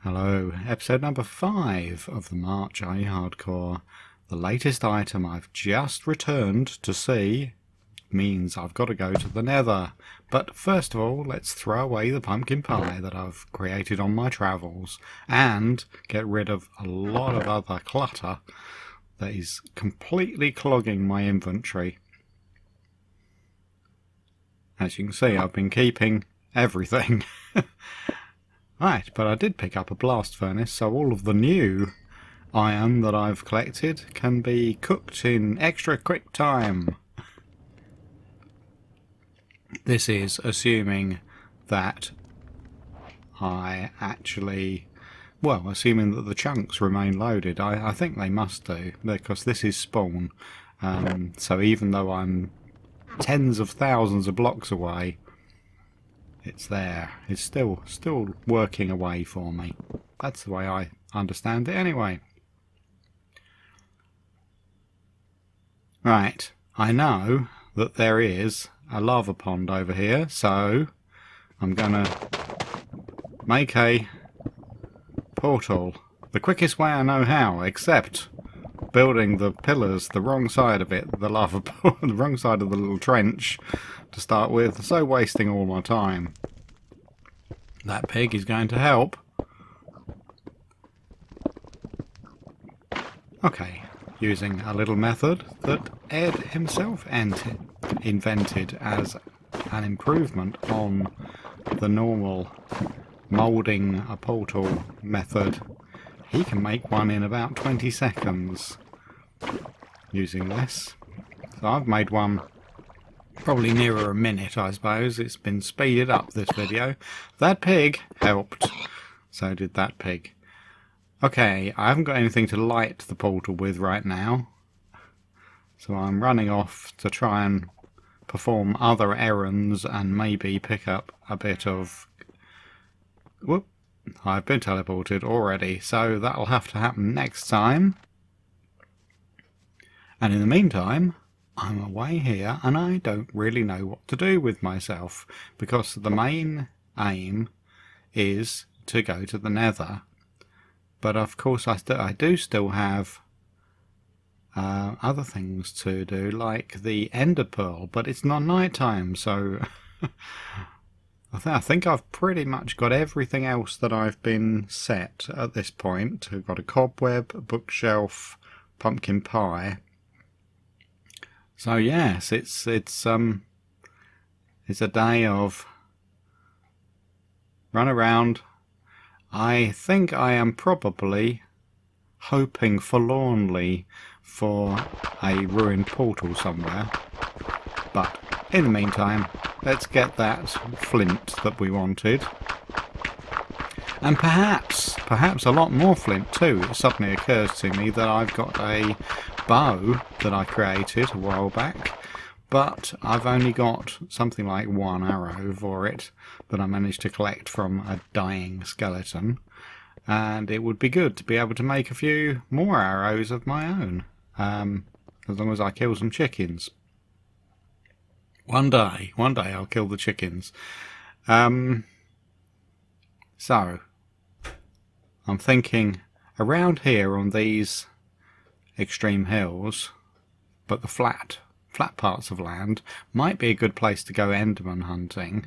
Hello, episode number 5 of the March A Hardcore. The latest item I've just returned to see means I've got to go to the Nether. But first of all, let's throw away the pumpkin pie that I've created on my travels and get rid of a lot of other clutter that is completely clogging my inventory. As you can see, I've been keeping everything. Right, but I did pick up a blast furnace, so all of the new iron that I've collected can be cooked in extra quick time. This is assuming that I actually, well, assuming that the chunks remain loaded. I think they must do, because this is spawn. So even though I'm tens of thousands of blocks away, it's there. It's still working away for me. That's the way I understand it anyway. Right, I know that there is a lava pond over here, so I'm gonna make a portal the quickest way I know how, except building the pillars the wrong side of it, the lava pond, the wrong side of the little trench to start with, so wasting all my time. That pig is going to help. Okay, using a little method that Ed himself invented as an improvement on the normal moulding a portal method. He can make one in about 20 seconds using this. So I've made one probably nearer a minute, I suppose. It's been speeded up, this video. That pig helped. So did that pig. Okay, I haven't got anything to light the portal with right now. So I'm running off to try and perform other errands and maybe pick up a bit of... Whoop! I've been teleported already, so that'll have to happen next time. And in the meantime, I'm away here and I don't really know what to do with myself, because the main aim is to go to the Nether. But of course I do still have other things to do, like the Ender Pearl, but it's not night time, so I think I've pretty much got everything else that I've been set at this point. I've got a cobweb, a bookshelf, pumpkin pie. So yes, it's a day of run around. I think I am probably hoping forlornly for a ruined portal somewhere. But in the meantime, let's get that flint that we wanted. And perhaps a lot more flint too. It suddenly occurs to me that I've got a bow that I created a while back, but I've only got something like one arrow for it that I managed to collect from a dying skeleton, and it would be good to be able to make a few more arrows of my own, as long as I kill some chickens. One day I'll kill the chickens. So I'm thinking around here on these extreme hills, but the flat parts of land might be a good place to go Enderman hunting.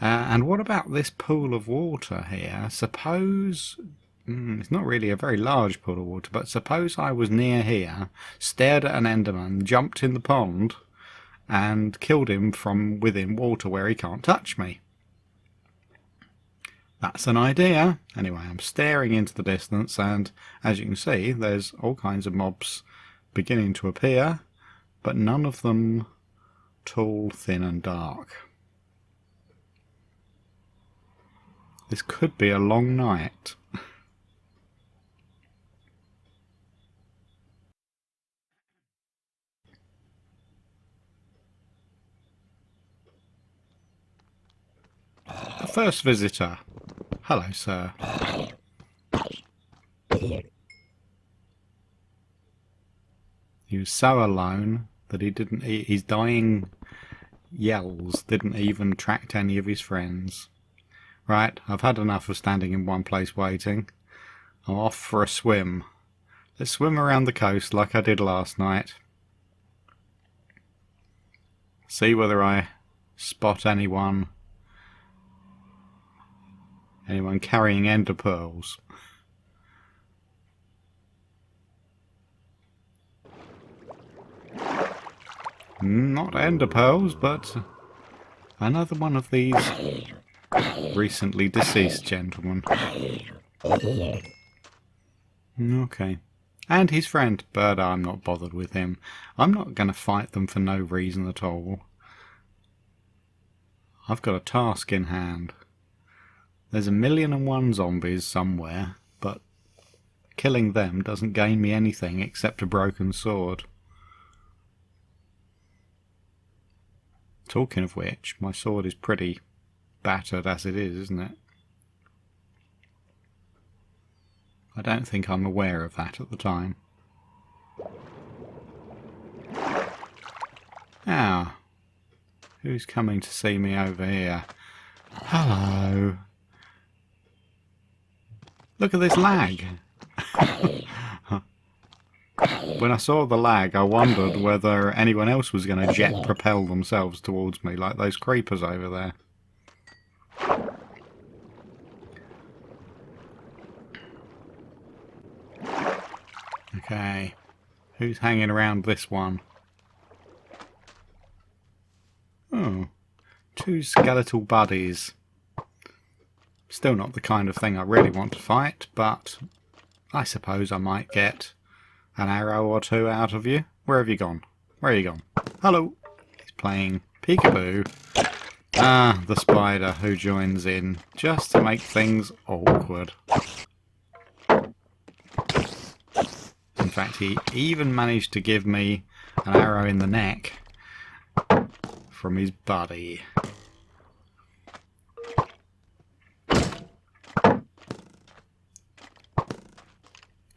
And what about this pool of water here? Suppose it's not really a very large pool of water, but suppose I was near here, stared at an Enderman, jumped in the pond and killed him from within water where he can't touch me. That's an idea. Anyway, I'm staring into the distance, and as you can see, there's all kinds of mobs beginning to appear, but none of them tall, thin and dark. This could be a long night. The first visitor. Hello, sir. He was so alone that his dying yells didn't even attract any of his friends. Right, I've had enough of standing in one place waiting. I'm off for a swim. Let's swim around the coast like I did last night. See whether I spot anyone carrying ender pearls. Not ender pearls, but another one of these recently deceased gentlemen. Okay. And his friend, but I'm not bothered with him. I'm not going to fight them for no reason at all. I've got a task in hand. There's 1,000,001 zombies somewhere, but killing them doesn't gain me anything except a broken sword. Talking of which, my sword is pretty battered as it is, isn't it? I don't think I'm aware of that at the time. Ah, who's coming to see me over here? Hello. Look at this lag. When I saw the lag, I wondered whether anyone else was going to jet propel themselves towards me, like those creepers over there. Okay, who's hanging around this one? Oh, 2 skeletal buddies. Still not the kind of thing I really want to fight, but I suppose I might get an arrow or 2 out of you. Where have you gone? Where are you gone? Hello! He's playing peekaboo. Ah, the spider who joins in just to make things awkward. In fact, he even managed to give me an arrow in the neck from his buddy.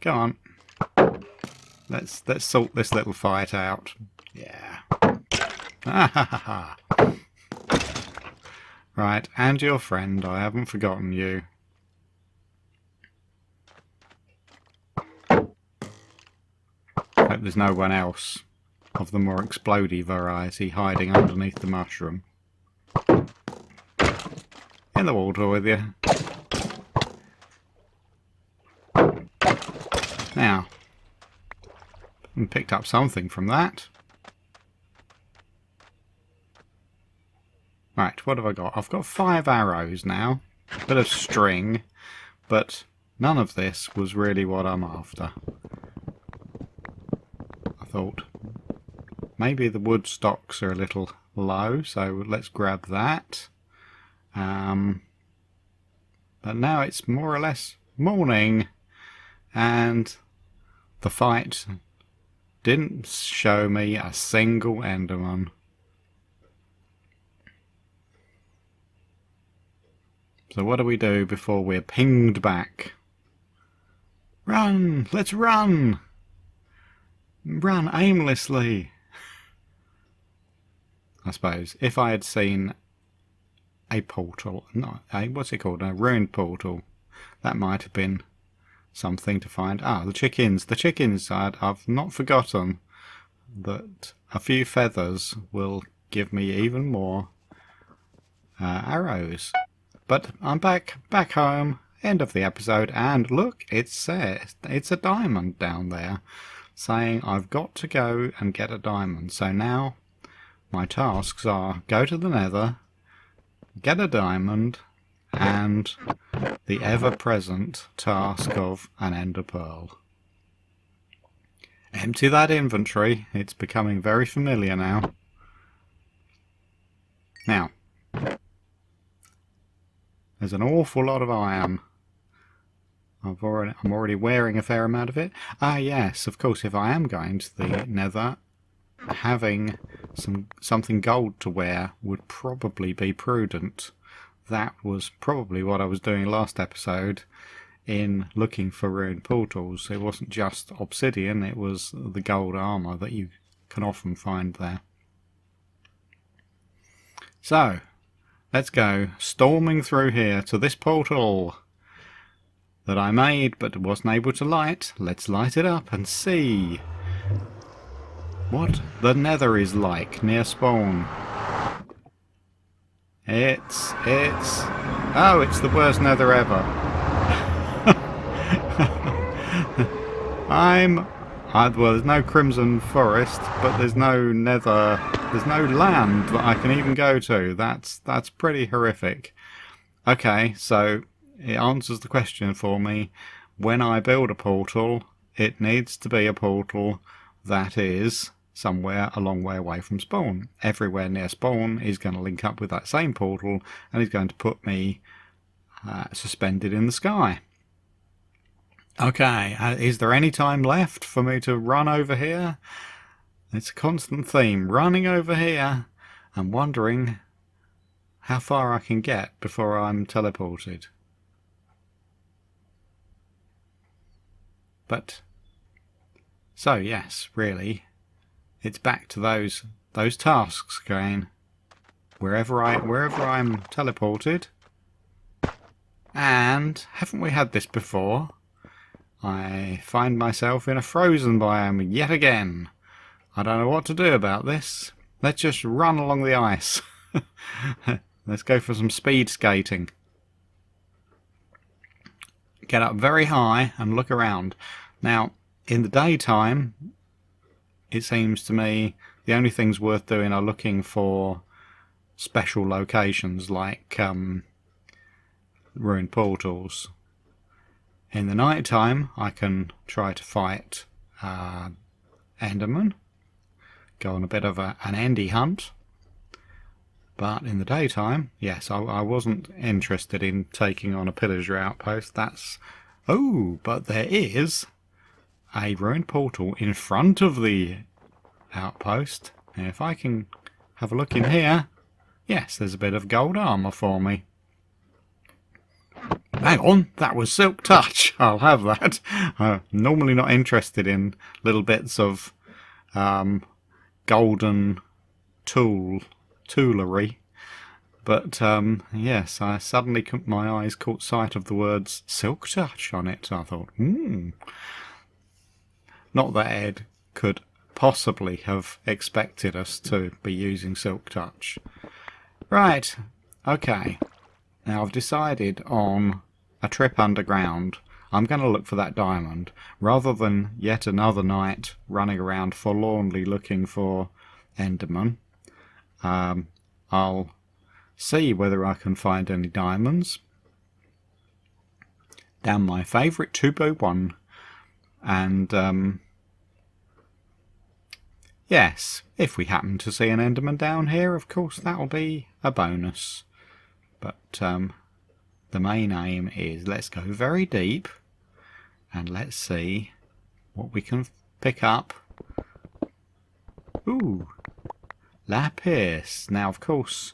Go on. Let's sort this little fight out. Yeah. Right, and your friend. I haven't forgotten you. Hope there's no one else of the more explodey variety hiding underneath the mushroom. In the water with you. Now, I picked up something from that. Right, what have I got? I've got 5 arrows now. A bit of string, but none of this was really what I'm after. I thought maybe the wood stocks are a little low, so let's grab that. But now it's more or less morning, and the fight didn't show me a single enderman. So what do we do before we're pinged back? Run! Let's run! Run aimlessly! I suppose if I had seen a portal, not a, what's it called, a ruined portal, that might have been something to find. Ah, the chickens. The chickens, I've not forgotten that a few feathers will give me even more arrows. But I'm back home, end of the episode, and look, it's a diamond down there, saying I've got to go and get a diamond. So now my tasks are go to the nether, get a diamond, and the ever-present task of an ender pearl. Empty that inventory, it's becoming very familiar now. Now, there's an awful lot of iron. I'm already wearing a fair amount of it. Ah yes, of course, if I am going to the nether, having something gold to wear would probably be prudent. That was probably what I was doing last episode in looking for ruined portals. It wasn't just obsidian, it was the gold armour that you can often find there. So, let's go storming through here to this portal that I made but wasn't able to light. Let's light it up and see what the Nether is like near spawn. It's the worst Nether ever. well, there's no Crimson Forest, but there's no Nether, there's no land that I can even go to. That's pretty horrific. Okay, so it answers the question for me. When I build a portal, it needs to be a portal that is somewhere a long way away from spawn. Everywhere near spawn is going to link up with that same portal and is going to put me suspended in the sky. Okay, is there any time left for me to run over here? It's a constant theme, running over here and wondering how far I can get before I'm teleported. But, so yes, really, it's back to those tasks again. Wherever I'm teleported. And haven't we had this before? I find myself in a frozen biome yet again. I don't know what to do about this. Let's just run along the ice. Let's go for some speed skating. Get up very high and look around. Now, in the daytime, it seems to me the only things worth doing are looking for special locations like ruined portals. In the night time, I can try to fight Enderman, go on a bit of an endy hunt. But in the daytime, yes, I wasn't interested in taking on a pillager outpost. That's... Oh, but there is a ruined portal in front of the outpost. Now, if I can have a look in here, yes, there's a bit of gold armour for me. Hang on, that was Silk Touch. I'll have that. I'm normally not interested in little bits of golden toolery. But yes, I suddenly my eyes caught sight of the words Silk Touch on it. I thought, not that Ed could possibly have expected us to be using Silk Touch. Right, okay. Now I've decided on a trip underground. I'm going to look for that diamond rather than yet another night running around forlornly looking for Enderman. I'll see whether I can find any diamonds down my favourite 2x1 and yes, if we happen to see an Enderman down here, of course that'll be a bonus. But the main aim is let's go very deep and let's see what we can pick up. Ooh, lapis. Now, of course,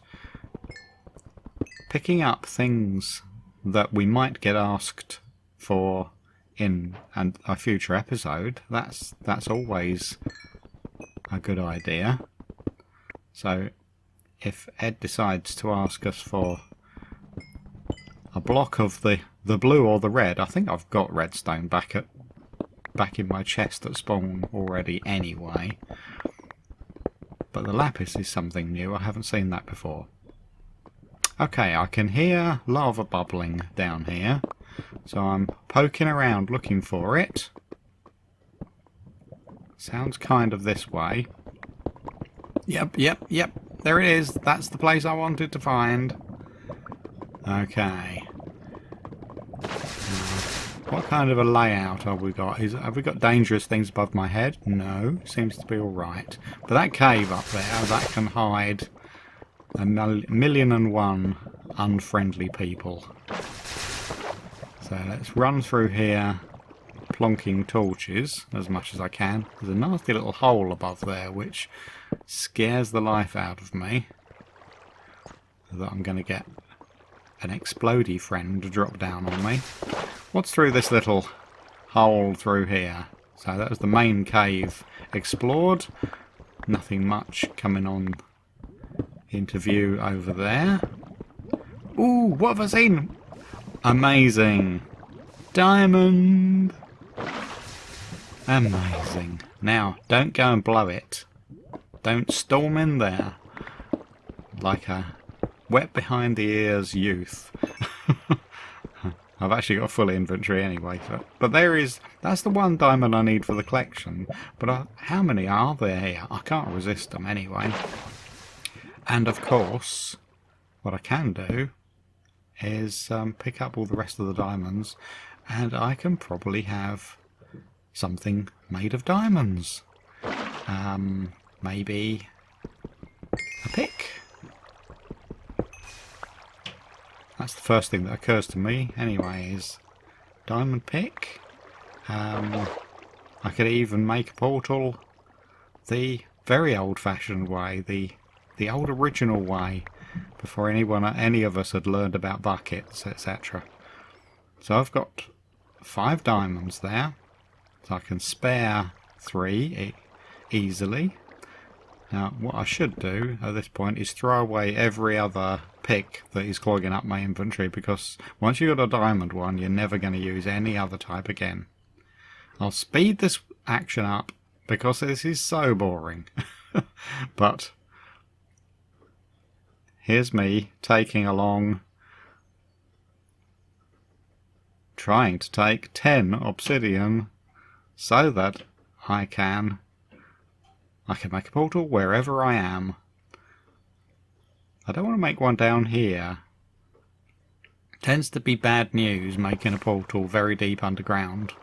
picking up things that we might get asked for in a future episode, that's always a good idea. So if Ed decides to ask us for a block of the blue or the red, I think I've got redstone back in my chest at spawn already anyway. But the lapis is something new. I haven't seen that before. Okay, I can hear lava bubbling down here, so I'm poking around looking for it. Sounds kind of this way. Yep. There it is. That's the place I wanted to find. Okay. What kind of a layout have we got? Have we got dangerous things above my head? No. Seems to be alright. But that cave up there, that can hide a million and one unfriendly people. So let's run through here, plonking torches as much as I can. There's a nasty little hole above there which scares the life out of me. That I'm going to get an explodey friend to drop down on me. What's through this little hole through here? So that was the main cave explored. Nothing much coming on into view over there. Ooh, what have I seen? Amazing. Diamond. Amazing. Now, don't go and blow it. Don't storm in there like a wet behind the ears youth. I've actually got full inventory anyway, but that's the one diamond I need for the collection. But how many are there here? I can't resist them anyway. And of course, what I can do is pick up all the rest of the diamonds, and I can probably have something made of diamonds. Maybe a pick. That's the first thing that occurs to me anyway, is diamond pick. I could even make a portal the very old-fashioned way, the old original way, before any of us had learned about buckets, etc. So I've got 5 diamonds there, so I can spare 3 easily. Now, what I should do at this point is throw away every other pick that is clogging up my inventory, because once you've got a diamond one, you're never going to use any other type again. I'll speed this action up because this is so boring. But here's me taking along, trying to take 10 obsidian so that I can make a portal wherever I am. I don't want to make one down here. Tends to be bad news making a portal very deep underground.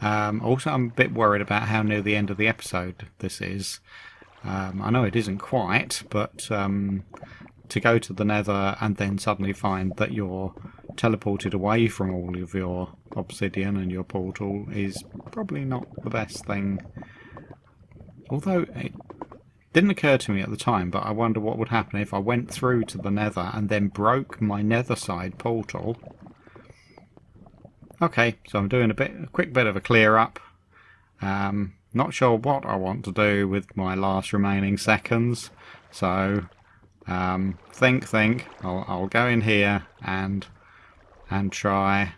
Also, I'm a bit worried about how near the end of the episode this is. I know it isn't quite, but to go to the Nether and then suddenly find that you're teleported away from all of your obsidian and your portal is probably not the best thing. Although it didn't occur to me at the time, but I wonder what would happen if I went through to the Nether and then broke my Nether side portal. Okay, so I'm doing a quick bit of a clear up. Not sure what I want to do with my last remaining seconds, so think. I'll go in here and try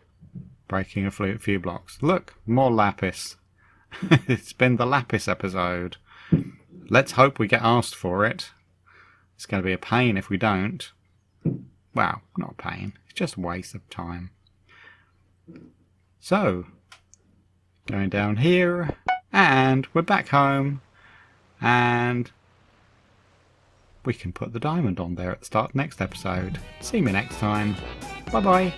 breaking a few blocks. Look, more lapis. It's been the lapis episode. Let's hope we get asked for it. It's going to be a pain if we don't. Well, not a pain. It's just a waste of time. So, going down here, and we're back home, and we can put the diamond on there at the start of the next episode. See me next time. Bye bye.